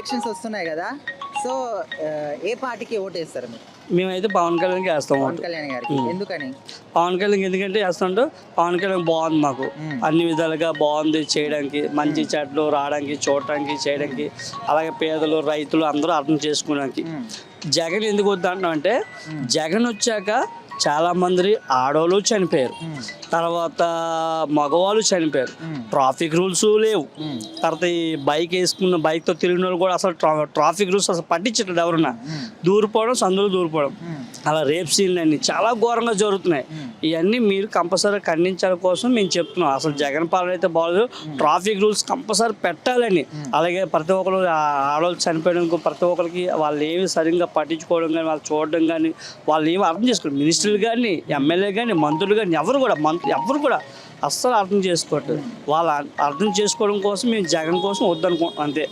Elections వస్తున్నాయి కదా, so ఏ పార్టీకి ఓటు వేస్తారు మీరు? మేమైతే పవన్ కళ్యాణ్కి వేస్తాం. పవన్ కళ్యాణ్ గారికి. ఎందుకని? పవన్ కళ్యాణ్ ఎందుకంటే వేస్తుంటే పవన్ కళ్యాణ్ బాగుంది, మాకు అన్ని విధాలుగా బాగుంది, చేయడానికి మంచి చెట్లు రావడానికి, చూడటానికి, చేయడానికి, అలాగే పేదలు రైతులు అందరూ అర్థం చేసుకోవడానికి. జగన్ ఎందుకు వద్దంటాం అంటే, జగన్ వచ్చాక చాలా మంది ఆడవాళ్ళు చనిపోయారు, తర్వాత మగవాళ్ళు చనిపోయారు, ట్రాఫిక్ రూల్స్ లేవు, తర్వాత ఈ బైక్తో తిరిగిన వాళ్ళు కూడా అసలు ట్రాఫిక్ రూల్స్ అసలు పట్టించట్లేదు, ఎవరన్నా దూరిపోవడం, సందులో దూరిపోవడం, అలా రేప్ సీన్లు అన్నీ చాలా ఘోరంగా జరుగుతున్నాయి. ఇవన్నీ మీరు కంపల్సరీ ఖండించాల కోసం మేము చెప్తున్నాం. అసలు జగన్ పాలన అయితే బాగలేదు, ట్రాఫిక్ రూల్స్ కంపల్సరీ పెట్టాలని. అలాగే ప్రతి ఒక్కరు ఆడవాళ్ళు చనిపోయడం, ప్రతి ఒక్కరికి వాళ్ళు ఏమి సరిగ్గా పట్టించుకోవడం కానీ, వాళ్ళు చూడడం కానీ, వాళ్ళు ఏమి అర్థం చేసుకోరు. మినిస్టర్లు కానీ, ఎమ్మెల్యే కానీ, మంత్రులు కానీ ఎవరు కూడా అస్సలు అర్థం చేసుకోవట్లేదు. వాళ్ళు అర్థం చేసుకోవడం కోసం మేము జగన్ కోసం వద్దనుకుంటాం అంతే.